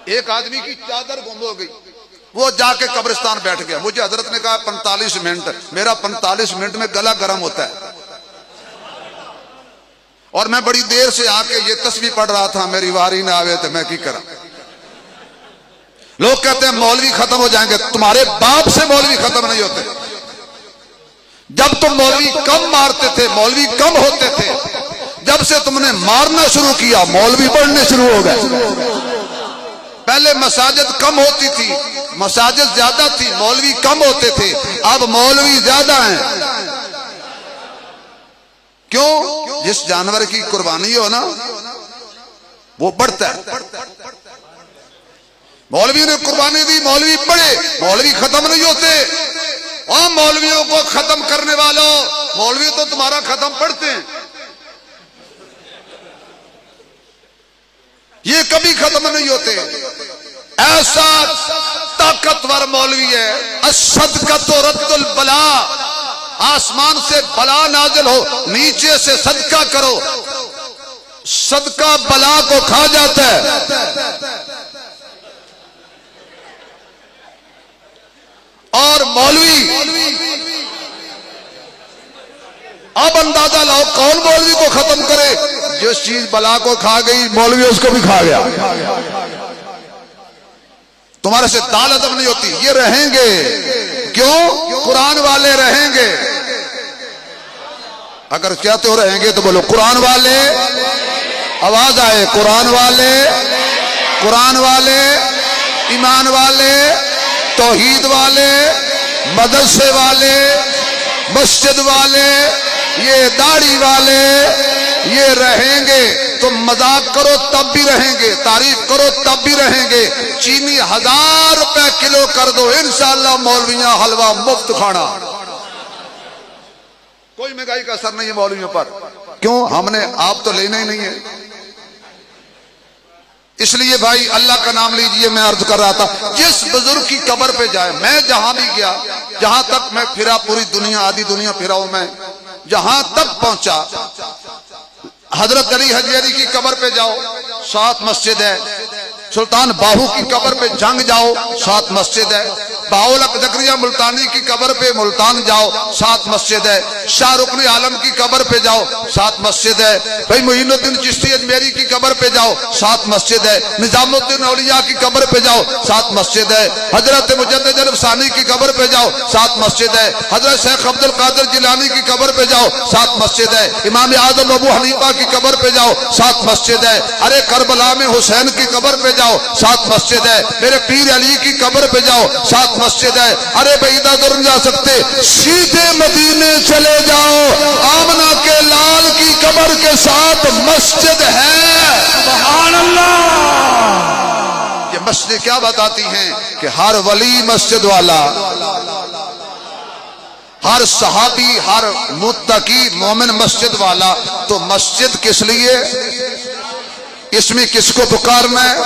ایک آدمی کی چادر گم ہو گئی، وہ جا کے قبرستان بیٹھ گیا. مجھے حضرت نے کہا 45 منٹ. میرا 45 منٹ میں گلا گرم ہوتا ہے، اور میں بڑی دیر سے آ کے یہ تسبیح پڑھ رہا تھا، میری واری نہ آوے تو میں کی کرا. لوگ کہتے ہیں مولوی ختم ہو جائیں گے. تمہارے باپ سے مولوی ختم نہیں ہوتے. جب تم مولوی کم مارتے تھے، مولوی کم ہوتے تھے، جب سے تم نے مارنا شروع کیا مولوی بڑھنے شروع ہو گئے. پہلے مساجد کم ہوتی تھی، مساجد زیادہ تھی، مولوی کم ہوتے تھے، اب مولوی زیادہ ہیں. کیوں؟ جس جانور کی قربانی ہو نا وہ بڑھتا ہے. مولوی نے قربانی دی، مولوی بڑھے. مولوی ختم نہیں ہوتے. اور مولویوں کو ختم کرنے والوں، مولوی تو تمہارا ختم پڑھتے ہیں، یہ کبھی ختم نہیں ہوتے. ایسا طاقتور مولوی ہے، الصدقۃ رد البلاء. آسمان سے بلا نازل ہو، نیچے سے صدقہ کرو، صدقہ بلا کو کھا جاتا ہے. اور مولوی، اب اندازہ لاؤ کون مولوی کو ختم کرے؟ جس چیز بلا کو کھا گئی مولوی اس کو بھی کھا گیا. تمہارے سے دال ادب نہیں ہوتی. یہ رہیں گے کیوں؟ قرآن والے رہیں گے. اگر چاہتے ہو رہیں گے تو بولو قرآن والے. آواز آئے، قرآن والے، قرآن والے، ایمان والے، توحید والے، مدرسے والے، مسجد والے، یہ داڑھی والے، یہ رہیں گے. تم مذاق کرو تب بھی رہیں گے، تعریف کرو تب بھی رہیں گے. چینی 1000 روپے کلو کر دو، انشاءاللہ مولویاں حلوہ مفت کھانا. کوئی مہنگائی کا اثر نہیں ہے مولویوں پر. کیوں؟ ہم نے آپ تو لینا ہی نہیں ہے. اس لیے بھائی اللہ کا نام لیجئے. میں عرض کر رہا تھا جس بزرگ کی قبر پہ جائے، میں جہاں بھی گیا، جہاں تک میں پھرا، پوری دنیا، آدھی دنیا پھرا ہوں میں، جہاں تک پہنچا، حضرت علی حجویری کی قبر پہ جاؤ، ساتھ مسجد ہے. سلطان باہو کی قبر پہ جنگ جاؤ، ساتھ مسجد ہے. باولک زکریا ملتانی کی قبر پہ ملتان جاؤ، ساتھ مسجد ہے. شاہ رکن عالم کی قبر پہ جاؤ، ساتھ مسجد ہے. بھائی معین الدین چشتی اجمیری کی قبر پہ جاؤ، ساتھ مسجد ہے. نظام الدین اولیاء کی قبر پہ جاؤ، ساتھ مسجد ہے. حضرت مجدد الفسانی کی قبر پہ جاؤ، ساتھ مسجد ہے. حضرت شیخ عبد القادر جیلانی کی قبر پہ جاؤ، ساتھ مسجد ہے. امام اعظم ابو حنیفہ کی قبر پہ جاؤ، ساتھ مسجد ہے. ارے کربلا میں حسین کی قبر پہ جاؤ، ساتھ مسجد ہے. میرے پیر علی کی قبر پہ جاؤ، ساتھ مسجد ہے. ارے بعیدہ دور نہیں جا سکتے، سیدھے مدینے چلے جاؤ، آمنہ کے لال کی قبر کے ساتھ مسجد ہے. سبحان اللہ. یہ مسجد کیا بتاتی ہیں؟ کہ ہر ولی مسجد والا، ہر صحابی، ہر متقی مومن مسجد والا. تو مسجد کس لیے؟ اس میں کس کو پکارنا ہے؟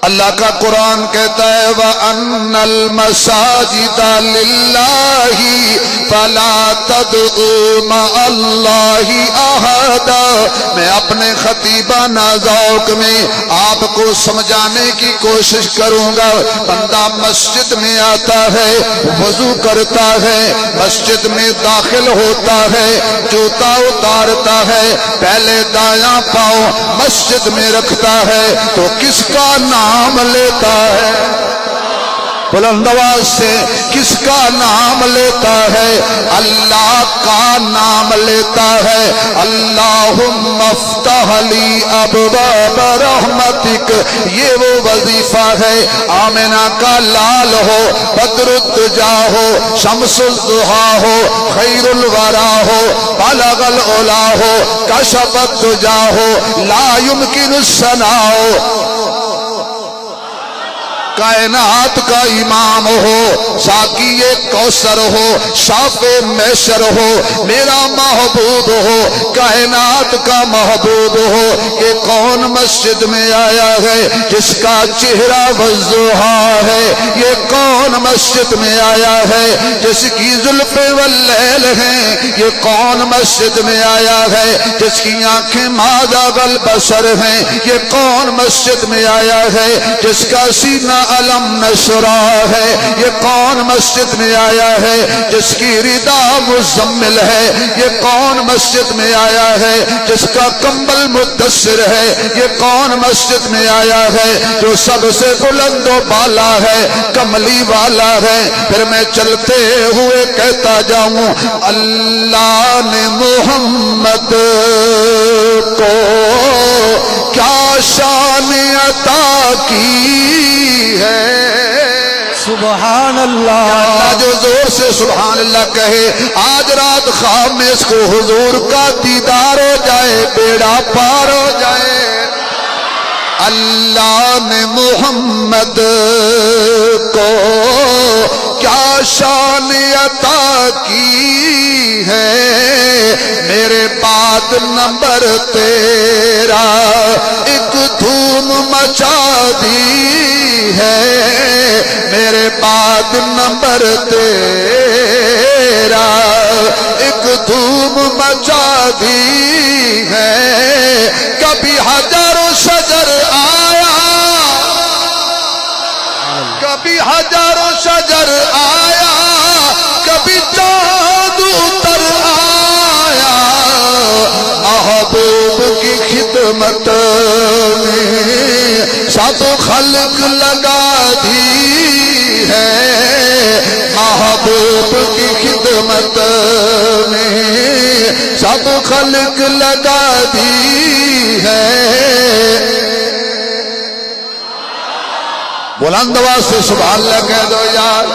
اللہ کا قرآن کہتا ہے وَأَنَّ الْمَسَاجِدَ لِلَّهِ فَلَا تَدْعُوا مَعَ اللَّهِ أَحَدًا. میں اپنے خطیبانہ ذوق میں آپ کو سمجھانے کی کوشش کروں گا. بندہ مسجد میں آتا ہے، وضو کرتا ہے، مسجد میں داخل ہوتا ہے، جوتا اتارتا ہے، پہلے دایاں پاؤں مسجد میں رکھتا ہے تو کس کا نام لیتا ہے؟ بلند آواز سے کس کا نام لیتا ہے؟ اللہ کا نام لیتا ہے. اللہم افتح لی ابواب رحمتک. یہ وہ وظیفہ ہے. آمنہ کا لال ہو، بدر الدجا ہو، شمس الضحیٰ ہو، خیر الورا ہو، بلغ العلا ہو، کشف الدجا ہو، لا یمکن الثناء. کائنات کا امام ہو، ساقی کوثر ہو، شافع محشر ہو، میرا محبوب ہو، کائنات کا محبوب ہو، کہ کون مسجد میں آیا ہے جس کا چہرہ والضحیٰ ہے؟ یہ کون مسجد میں آیا ہے جس کی زلف واللیل ہیں؟ یہ کون مسجد میں آیا ہے جس کی آنکھیں ماذا البصر ہیں؟ یہ کون مسجد میں آیا ہے جس کا سینہ علم نشرہ ہے؟ یہ کون مسجد میں آیا ہے جس کی ردا مزمل ہے؟ یہ کون مسجد میں آیا ہے جس کا کمبل مدثر ہے؟ یہ کون مسجد میں آیا ہے جو سب سے بلند و بالا ہے، کملی والا ہے؟ پھر میں چلتے ہوئے کہتا جاؤں اللہ نے محمد کو کیا شان عطا کی ہے۔ سبحان اللہ۔ اللہ جو زور سے سبحان اللہ کہے، آج رات خواب میں اس کو حضور کا دیدار ہو جائے، بیڑا پار ہو جائے۔ اللہ نے محمد کو کیا شان عطا کی ہے، میرے بعد نمبر تیرا ایک دھوم مچا دی ہے، میرے بعد نمبر تیرا ایک دھوم مچا دی ہے۔ کبھی حجر و شجر آیا، کبھی حجر و شجر آیا، کبھی چاند اتر آیا، محبوب کی خدمت میں سب خلق لگا دی ہے، محبوب کی خدمت میں سب خلق لگا دی ہے۔ بلند آواز سے سبحان اللہ کہہ دو یار۔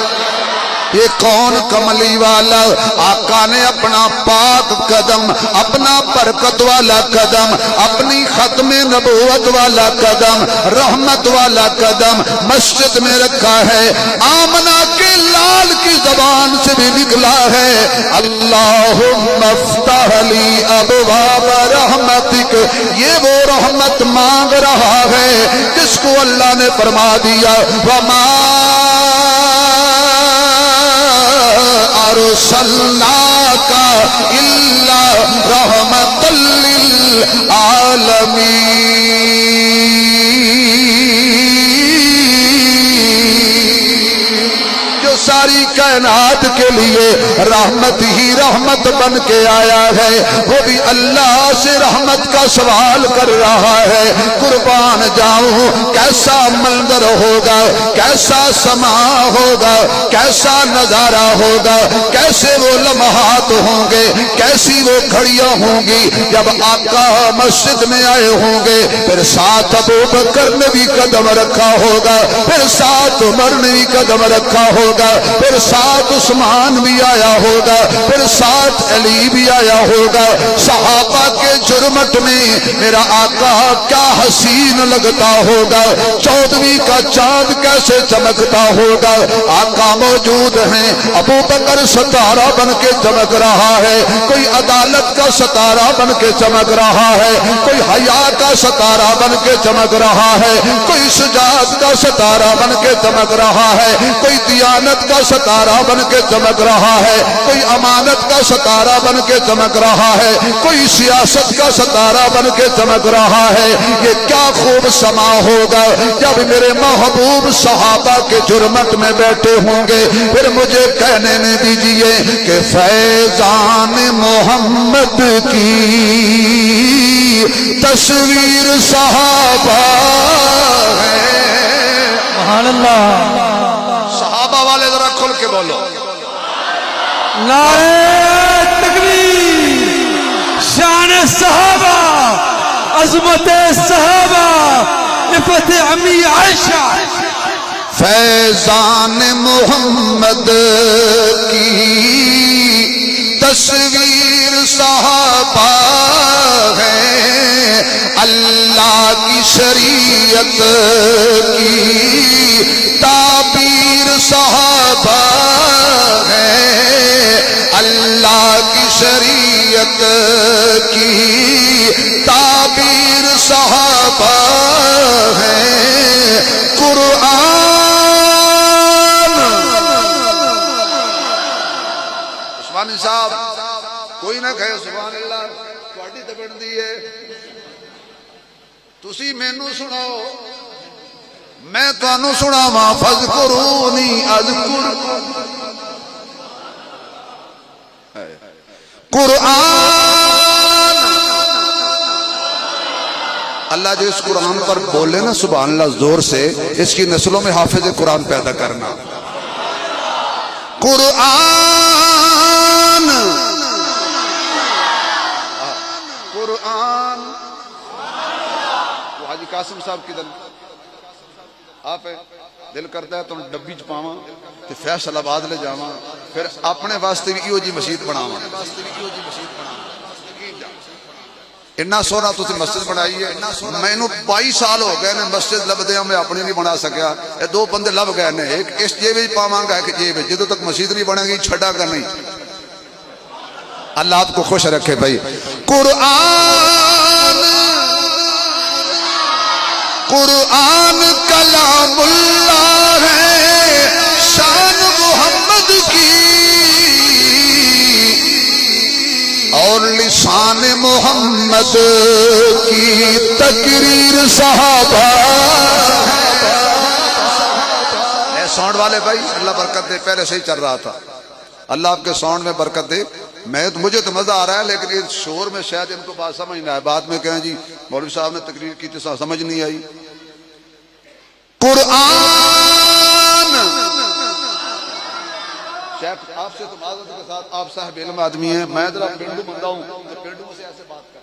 یہ کون کملی والا؟ آقا نے اپنا پاک قدم، اپنا برکت والا قدم، اپنی ختم نبوت والا قدم، رحمت والا قدم مسجد میں رکھا ہے۔ آمنہ کے لال کی زبان سے بھی نکلا ہے اللہم افتح لی ابواب رحمتک۔ یہ وہ رحمت مانگ رہا ہے جس کو اللہ نے فرما دیا وما ارسلناک الا رحمۃ للعالمین۔ جو ساری کائنات کے لیے رحمت ہی رحمت بن کے آیا ہے، وہ بھی اللہ سے رحمت کا سوال کر رہا ہے۔ قربان جاؤں کیسا منظر ہوگا، کیسا سما ہوگا، کیسا نظارہ ہوگا، کیسے وہ لمحات ہوں گے، کیسی وہ گھڑیاں ہوں گی جب آقا مسجد میں آئے ہوں گے۔ پھر ساتھ ابو بکر نے بھی قدم رکھا ہوگا، پھر ساتھ عمر نے بھی قدم رکھا ہوگا، پھر ساتھ عثمان بھی آیا ہوگا، پھر ساتھ علی بھی آیا ہوگا۔ صحابہ کے جرمٹ میں میرا آقا کیا حسین لگتا ہوگا، 14ویں کا چاند کیسے چمکتا ہوگا۔ آقا موجود ہیں، ابو بکر ستارہ بن کے چمک رہا ہے، کوئی عدالت کا ستارہ بن کے چمک رہا ہے، کوئی حیا کا ستارہ بن کے چمک رہا ہے، کوئی شجاعت کا ستارہ بن کے چمک رہا ہے، کوئی دیانت کا ستارہ بن کے چمک رہا ہے، کوئی امانت کا ستارہ بن کے چمک رہا ہے، کوئی سیاست کا ستارہ بن کے چمک رہا ہے۔ یہ کیا خوب سما ہوگا جب میرے محبوب صحابہ کے جرمت میں بیٹھے ہوں گے۔ پھر مجھے کہنے نے دیجئے کہ فیضان محمد کی تصویر صحابہ ہے۔ سبحان اللہ۔ صحابہ والے ذرا کھل کے بولو نعرہ تکبیر، شان صحابہ، عظمت صحابہ، عفت امی عائشہ۔ فیضان محمد کی تصویر صحابہ ہے، اللہ کی شریعت کی کی تعبیر صحابہ ہے قرآن. عثمانی صاحب کوئی نہ کہے سبحان اللہ تہاڈی تے بنتی ہے. تسی مینوں سناؤ میں تانوں سناواں فذکرونی اذکرکم. قرآن اللہ جو اس قرآن پر بولے نا سبحان اللہ زور سے اس کی نسلوں میں حافظ قرآن پیدا کرنا. قرآن قرآن. وہ حاجی قاسم صاحب کی دل آپ دل کرتا ہے تو ڈبی چ پاواں تے فیصل آباد لے جاواں پھر اپنے واسطے بھی ایو جی مسجد بناواں. اتنا سونا تسی مسجد بنائی ہے. مینوں 22 سال ہو گئے نے مسجد لبدیاں میں اپنی نہیں بنا سکیا. یہ دو بندے لب گئے نے ایک اس جیب وچ پاواں گا ایک جیب وچ. جدوں تک مسجد نہیں بنے گی چھڈا کر نہیں. اللہ آپ کو خوش رکھے بھائی. قرآن قرآن کلام اللہ ہے شان محمد کی اور لسان محمد کی تقریر صحابہ. اے ساؤنڈ والے بھائی اللہ برکت دے. پہلے سے ہی چل رہا تھا اللہ آپ کے ساؤنڈ میں برکت دے. مجھے تو مزہ آ رہا ہے لیکن اس شور میں شاید ان کو بات سمجھ نہ آئے. بعد میں کہیں جی مولوی صاحب نے تقریر کی تو سمجھ نہیں آئی. قرآن شیخ آپ سے تو معذرت کے ساتھ آپ صاحب علم آدمی ہیں. میں ذرا پنڈو بندہ ہوں پنڈو سے ایسے بات کر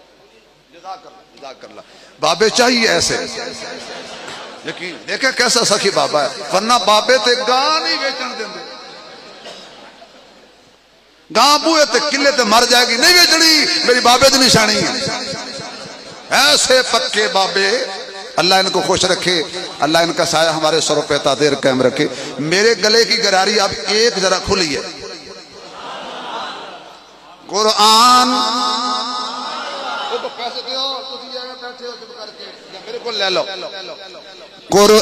جزاک اللہ. بابے چاہیے ایسے یقین دیکھیں کیسا سخی بابا ہے. ورنہ بابے تے گاں نہیں بیچن دیں گاں بوئے تے کلے تے مر جائے گی نہیں بیچنی. میری بابے دی نشانی ہے. ایسے پکے بابے اللہ ان کو خوش رکھے. اللہ ان کا سایہ ہمارے سروں پہ تا دیر قائم رکھے. میرے گلے کی گراری اب ایک ذرا کھلی ہے. قرآن میرے کو لے لو. قرآن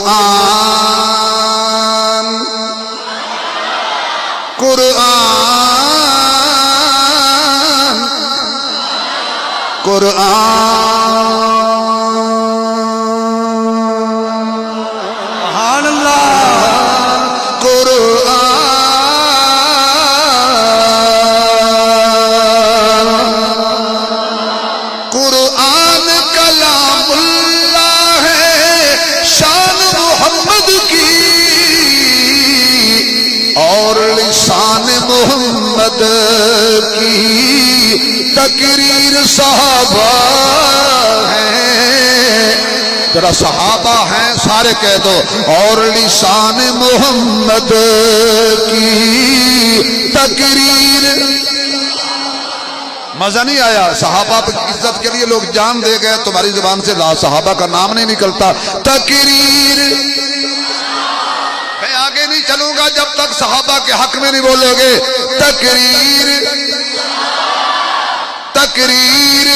قرآن قرآن سبحان اللہ. قرآن کلام اللہ ہے شان محمد کی اور لسان محمد کی تقریر صحابہ ہے. ذرا صحابہ ہیں سارے کہہ دو. اور لسان محمد کی تقریر. مزہ نہیں آیا؟ صحابہ کی عزت کے لیے لوگ جان دے گئے. تمہاری زبان سے لا صحابہ کا نام نہیں نکلتا. تقریر. میں آگے نہیں چلوں گا جب تک صحابہ کے حق میں نہیں بولو گے. تقریر تقریر